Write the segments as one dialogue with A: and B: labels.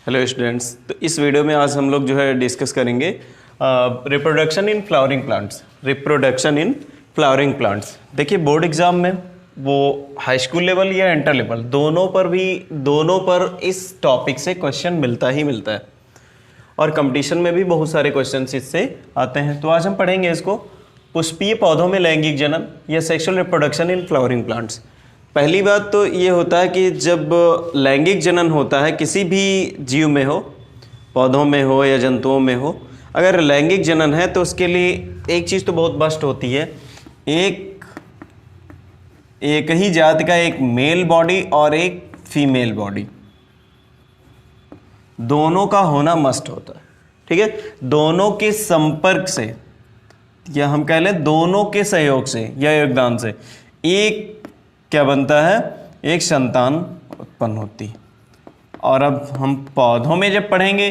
A: Hello students. तो इस video में आज हम लोग जो है डिस्कस करेंगे reproduction in flowering plants. Reproduction in flowering plants देखिए, बोर्ड एग्जाम में वो हाई स्कूल लेवल या इंटर लेवल दोनों पर इस टॉपिक से क्वेश्चन मिलता ही मिलता है और कंपटीशन में भी बहुत सारे क्वेश्चन इससे आते हैं। तो आज हम पढ़ेंगे इसको, पुष्पीय पौधों में लैंगिक जनन या sexual reproduction in flowering plants. पहली बात तो ये होता है कि जब लैंगिक जनन होता है किसी भी जीव में हो, पौधों में हो या जंतुओं में हो, अगर लैंगिक जनन है तो उसके लिए एक चीज़ तो बहुत मस्ट होती है, एक ही जाति का एक मेल बॉडी और एक फीमेल बॉडी, दोनों का होना मस्ट होता है। ठीक है, दोनों के संपर्क से या हम कह लें दोनों के सहयोग से या योगदान से एक क्या बनता है, एक संतान उत्पन्न होती है। और अब हम पौधों में जब पढ़ेंगे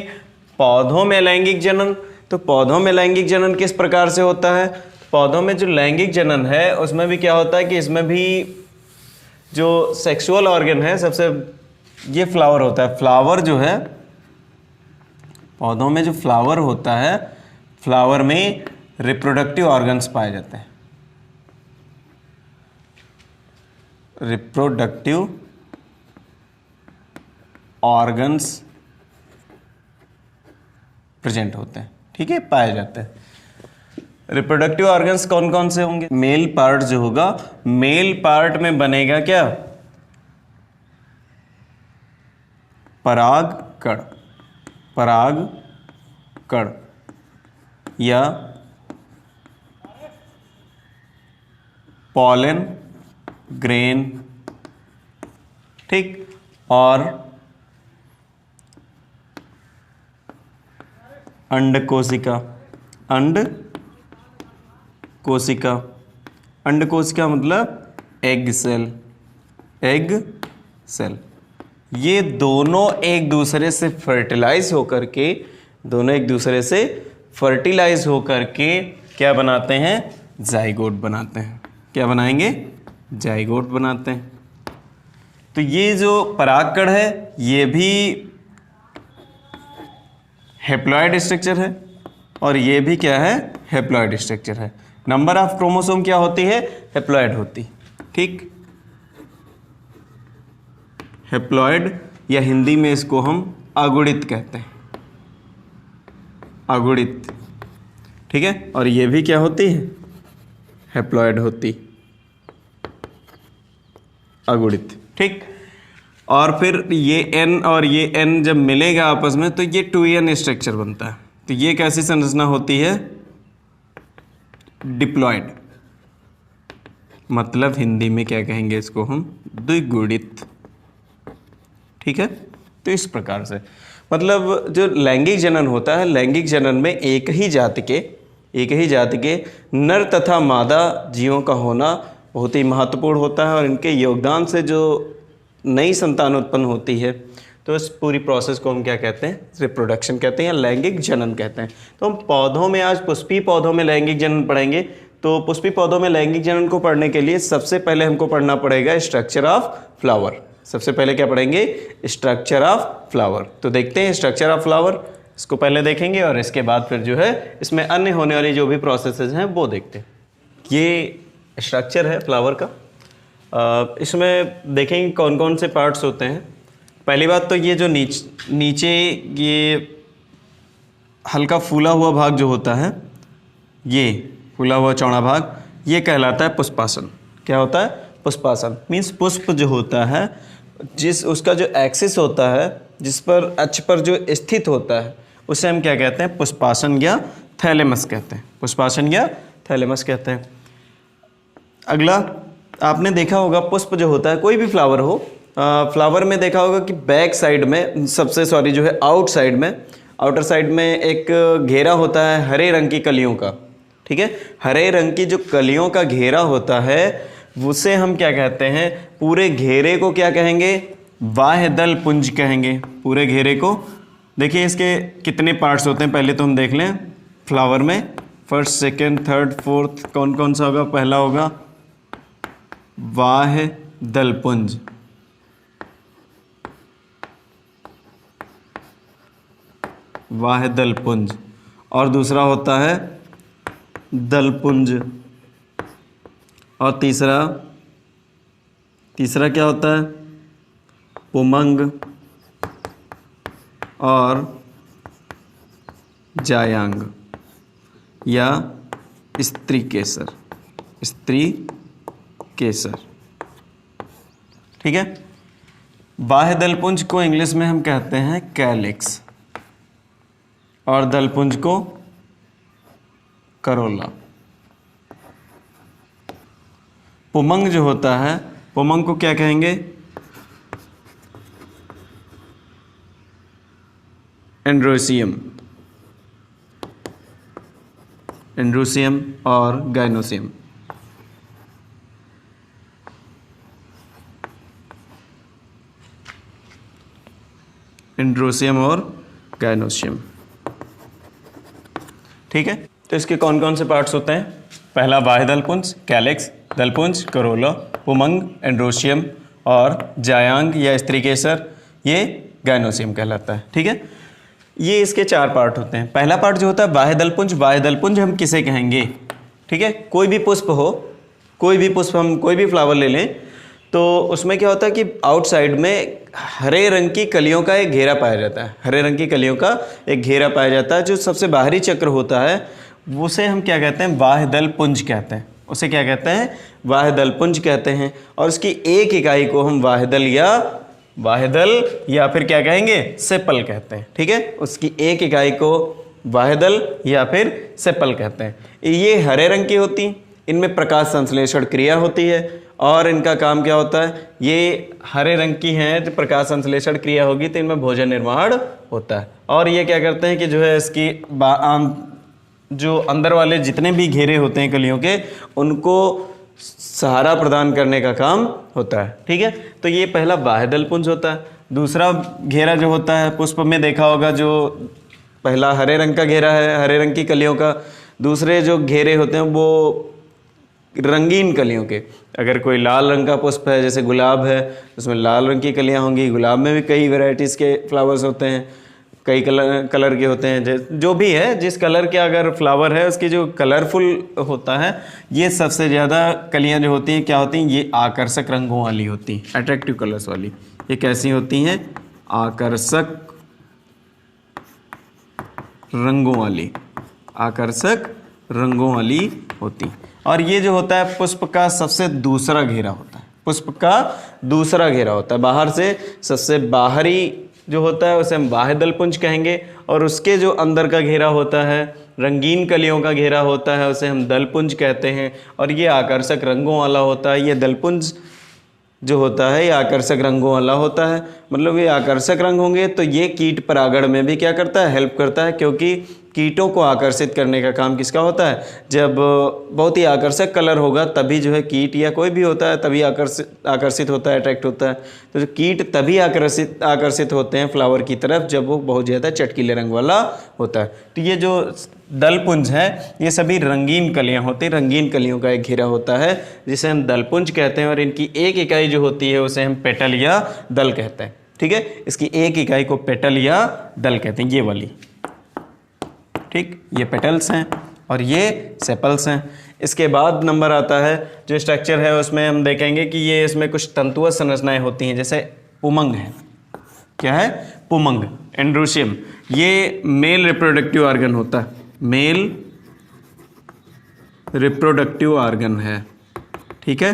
A: पौधों में लैंगिक जनन, तो पौधों में लैंगिक जनन किस प्रकार से होता है। पौधों में जो लैंगिक जनन है उसमें भी क्या होता है कि इसमें भी जो सेक्सुअल ऑर्गन है, सबसे ये फ्लावर होता है। फ्लावर जो है, पौधों में जो फ्लावर होता है, फ्लावर में रिप्रोडक्टिव ऑर्गन्स पाए जाते हैं। रिप्रोडक्टिव ऑर्गन्स प्रेजेंट होते हैं, ठीक है, पाए जाते हैं। रिप्रोडक्टिव ऑर्गन्स कौन कौन से होंगे। मेल पार्ट जो होगा, मेल पार्ट में बनेगा क्या, परागकण, परागकण या पॉलन ग्रेन, ठीक, और अंडकोशिका। अंडकोशिका, अंडकोशिका मतलब एग सेल, एग सेल। ये दोनों एक दूसरे से फर्टिलाइज होकर के, दोनों एक दूसरे से फर्टिलाइज होकर के क्या बनाते हैं, जाइगोट बनाते हैं। क्या बनाएंगे, जाइगोट बनाते हैं। तो ये जो परागकण है ये भी हैप्लॉइड स्ट्रक्चर है और ये भी क्या है, हैप्लॉइड स्ट्रक्चर है। नंबर ऑफ क्रोमोसोम क्या होती है, हैप्लॉइड होती, ठीक, हैप्लॉइड या हिंदी में इसको हम अगुणित कहते हैं, अगुणित, ठीक है। और ये भी क्या होती है, हैप्लॉइड होती, अगुणित, ठीक। और फिर ये n और ये n जब मिलेगा आपस में तो ये 2n स्ट्रक्चर बनता है। तो ये कैसी संरचना होती है, डिप्लॉयड, मतलब हिंदी में क्या कहेंगे इसको हम, द्विगुणित, ठीक है। तो इस प्रकार से मतलब जो लैंगिक जनन होता है, लैंगिक जनन में एक ही जाति के नर तथा मादा जीवों का होना बहुत ही महत्वपूर्ण होता है और इनके योगदान से जो नई संतान उत्पन्न होती है, तो इस पूरी प्रोसेस को हम क्या कहते हैं, रिप्रोडक्शन कहते हैं या लैंगिक जनन कहते हैं। तो हम पौधों में आज पुष्पीय पौधों में लैंगिक जनन पढ़ेंगे। तो पुष्पीय पौधों में लैंगिक जनन को पढ़ने के लिए सबसे पहले हमको पढ़ना पड़ेगा स्ट्रक्चर ऑफ फ्लावर। सबसे पहले क्या पढ़ेंगे, स्ट्रक्चर ऑफ फ्लावर। तो देखते हैं स्ट्रक्चर ऑफ फ्लावर, इसको पहले देखेंगे और इसके बाद फिर जो है इसमें अन्य होने वाली जो भी प्रोसेसेस हैं वो देखते हैं। ये स्ट्रक्चर है फ्लावर का। इसमें देखेंगे कौन कौन से पार्ट्स होते हैं। पहली बात तो ये जो नीचे ये हल्का फूला हुआ भाग जो होता है, ये फूला हुआ चौड़ा भाग, ये कहलाता है पुष्पासन। क्या होता है, पुष्पासन। मीन्स पुष्प जो होता है, जिस उसका जो एक्सिस होता है, जिस पर अक्ष पर जो स्थित होता है, उसे हम क्या कहते हैं, पुष्पासन या थैलेमस कहते हैं। पुष्पासन या थैलेमस कहते हैं। अगला आपने देखा होगा, पुष्प जो होता है, कोई भी फ्लावर हो, फ्लावर में देखा होगा कि बैक साइड में जो है आउटर साइड में एक घेरा होता है हरे रंग की कलियों का, ठीक है। हरे रंग की जो कलियों का घेरा होता है उसे हम क्या कहते हैं, पूरे घेरे को क्या कहेंगे, बाह्य दल पुंज कहेंगे। पूरे घेरे को देखिए, इसके कितने पार्ट्स होते हैं पहले तो हम देख लें। फ्लावर में फर्स्ट, सेकेंड, थर्ड, फोर्थ कौन कौन सा होगा। पहला होगा बाह्य दलपुंज, वाह्यदलपुंज, और दूसरा होता है दलपुंज, और तीसरा क्या होता है? पुमंग और जायांग या स्त्री केसर। ठीक है। बाह्य दलपुंज को इंग्लिश में हम कहते हैं कैलिक्स, और दलपुंज को करोला। पुमंग जो होता है, पुमंग को क्या कहेंगे? एंड्रोसियम और गाइनोसियम। एंड्रोसियम और गाइनोसियम। ठीक है। तो इसके कौन कौन से पार्ट्स होते हैं? पहला बाह्य दलपुंज, कैलिक्स, दलपुंज, करोला, पुमंग, एंड्रोसियम और जायांग या स्त्री केसर, ये गाइनोसियम कहलाता है। ठीक है। ये इसके 4 पार्ट होते हैं। पहला पार्ट जो होता है बाह्य दलपुंज हम किसे कहेंगे? ठीक है। कोई भी पुष्प हो, हम कोई भी फ्लावर ले लें, तो उसमें क्या होता है कि आउटसाइड में हरे रंग की कलियों का एक घेरा पाया जाता है। हरे रंग की कलियों का एक घेरा पाया जाता है। जो सबसे बाहरी चक्र होता है उसे हम क्या कहते हैं? बाह्य दलपुंज कहते हैं। उसे क्या कहते हैं? बाह्य दलपुंज कहते हैं। और उसकी एक इकाई को हम वाह्यदल या फिर क्या कहेंगे? सेपल कहते हैं। ठीक है। उसकी एक इकाई को वाह्यदल या फिर सेपल कहते हैं। ये हरे रंग की होती हैं, इनमें प्रकाश संश्लेषण क्रिया होती है, और इनका काम क्या होता है? ये हरे रंग की हैं, तो प्रकाश संश्लेषण क्रिया होगी तो इनमें भोजन निर्माण होता है। और ये क्या करते हैं कि जो है इसकी जो अंदर वाले जितने भी घेरे होते हैं कलियों के, उनको सहारा प्रदान करने का काम होता है। ठीक है। तो ये पहला बाह्य दलपुंज होता है। दूसरा घेरा जो होता है, पुष्प में देखा होगा, जो पहला हरे रंग का घेरा है, हरे रंग की कलियों का। दूसरे जो घेरे होते हैं वो रंगीन कलियों के। अगर कोई लाल रंग का पुष्प है, जैसे गुलाब है, उसमें लाल रंग की कलियां होंगी। गुलाब में भी कई वैरायटीज़ के फ्लावर्स होते हैं, कई कलर के होते हैं। जो भी है, जिस कलर के अगर फ्लावर है उसकी जो कलरफुल होता है, ये सबसे ज़्यादा कलियां जो होती हैं क्या होती हैं? ये आकर्षक रंगों वाली होती हैं, अट्रैक्टिव कलर्स वाली। ये कैसी होती हैं? आकर्षक रंगों वाली होती। और ये जो होता है पुष्प का सबसे दूसरा घेरा होता है। बाहर से सबसे बाहरी जो होता है उसे हम बाह्य दलपुंज कहेंगे, और उसके जो अंदर का घेरा होता है, रंगीन कलियों का घेरा होता है, उसे हम दलपुंज कहते हैं। और ये आकर्षक रंगों वाला होता है। ये दलपुंज जो होता है ये आकर्षक रंगों वाला होता है। मतलब ये आकर्षक रंग होंगे तो ये कीट परागण में भी क्या करता है? हेल्प करता है, क्योंकि कीटों को आकर्षित करने का काम किसका होता है? जब बहुत ही आकर्षक कलर होगा तभी जो है कीट या कोई भी होता है तभी आकर्षित होता है, अट्रैक्ट होता है। तो जो कीट तभी आकर्षित होते हैं फ्लावर की तरफ जब वो बहुत ज़्यादा चटकीले रंग वाला होता है। तो ये जो दलपुंज है ये सभी रंगीन कलियां होती हैं। रंगीन कलियों का एक घेरा होता है जिसे हम दलपुंज कहते हैं, और इनकी एक इकाई जो होती है उसे हम पेटल या दल कहते हैं। ठीक है। इसकी एक इकाई को पेटल या दल कहते हैं, ये वाली। ठीक, ये पेटल्स हैं और ये सेपल्स हैं। इसके बाद नंबर आता है जो स्ट्रक्चर है उसमें हम देखेंगे कि ये इसमें कुछ तंतुअ संरचनाएं होती हैं, जैसे पुमंग है। क्या है? पुमंग, एंड्रोसियम। ये मेल रिप्रोडक्टिव ऑर्गन होता है, मेल रिप्रोडक्टिव ऑर्गन है। ठीक है,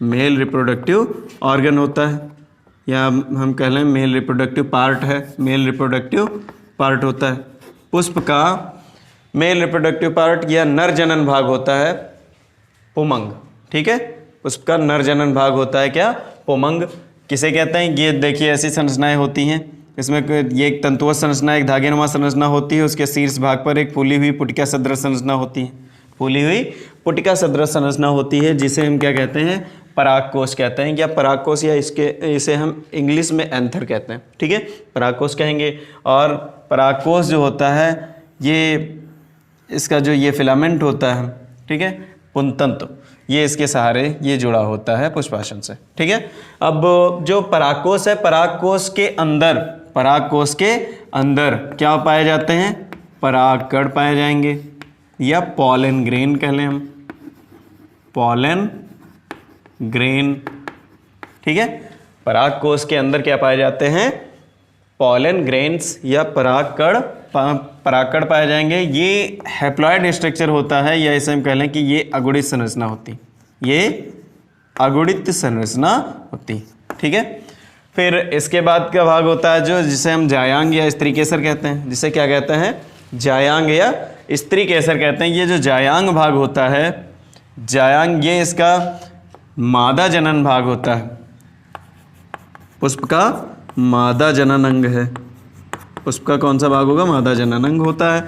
A: मेल रिप्रोडक्टिव ऑर्गन होता है, या हम कह लें मेल रिप्रोडक्टिव पार्ट है, मेल रिप्रोडक्टिव पार्ट होता है। पुष्प का मेल रिप्रोडक्टिव पार्ट या नर जनन भाग होता है पुमंग। ठीक है, पुष्प का नर जनन भाग होता है क्या? पुमंग। किसे कहते हैं? ये देखिए ऐसी संरचनाएं होती हैं, इसमें ये एक तंतुअ संरचना, एक धागेनुमा संरचना होती है, उसके शीर्ष भाग पर एक फूली हुई पुटिका सदृश संरचना होती है, फूली हुई पुटिका सदृश संरचना होती है, जिसे हम क्या कहते हैं? परागकोश कहते हैं, या परागकोश, या इसे हम इंग्लिश में एंथर कहते हैं। ठीक है, परागकोश कहेंगे। और परागकोश जो होता है ये इसका जो ये फिलामेंट होता है, ठीक है, पुंतंतु, ये इसके सहारे ये जुड़ा होता है पुष्पाशन से। ठीक है, अब जो परागकोश है, परागकोश के अंदर परागकोश के अंदर क्या पाए जाते हैं? परागकण पाए जाएंगे, या पॉलन ग्रेन कह लें हम, पॉलन ग्रेन। ठीक है, परागकोश के अंदर क्या पाए जाते हैं? पॉलन ग्रेन्स या परागकण पाए जाएंगे। ये हैप्लॉइड स्ट्रक्चर होता है, या इसे हम कह लें कि ये अगुणित संरचना होती, ये अगुणित संरचना होती। ठीक है, फिर इसके बाद का भाग होता है जो जिसे हम जायांग या स्त्री केसर कहते हैं, जिसे क्या कहते हैं? जायांग या स्त्री केसर कहते हैं। ये जो जायांग भाग होता है, जायांग, ये इसका मादा जनन भाग होता है, पुष्प का मादा जनन अंग है। पुष्प का कौन सा भाग होगा? मादा जनन अंग होता है।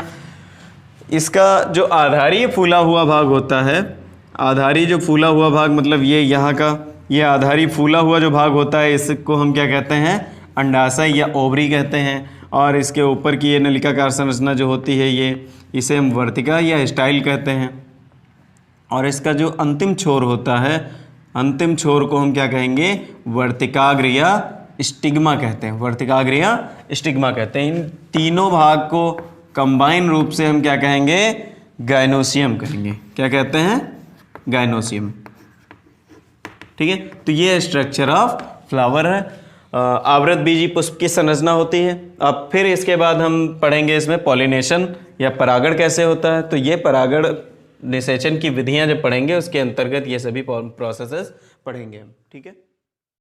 A: इसका जो आधारी फूला हुआ भाग होता है, आधारी जो फूला हुआ भाग मतलब ये यहाँ का, ये आधारी फूला हुआ जो भाग होता है, इसको हम क्या कहते हैं? अंडाशय या ओवरी कहते हैं। और इसके ऊपर की ये नलिकाकार संरचना जो होती है, ये इसे हम वर्तिका या स्टाइल कहते हैं। और इसका जो अंतिम छोर होता है, अंतिम छोर को हम क्या कहेंगे? वर्तिकाग्र या स्टिग्मा कहते हैं, वर्तिकाग्र या स्टिग्मा कहते हैं। इन तीनों भाग को कंबाइन रूप से हम क्या कहेंगे? गायनोसियम कहेंगे। क्या कहते हैं? गायनोसियम। ठीक है, तो ये स्ट्रक्चर ऑफ फ्लावर है। आवृत बीजी पुष्प की संरचना होती है। अब फिर इसके बाद हम पढ़ेंगे इसमें पॉलिनेशन या परागण कैसे होता है। तो ये परागण निषेचन की विधियां जब पढ़ेंगे उसके अंतर्गत ये सभी प्रोसेसेस पढ़ेंगे हम। ठीक है।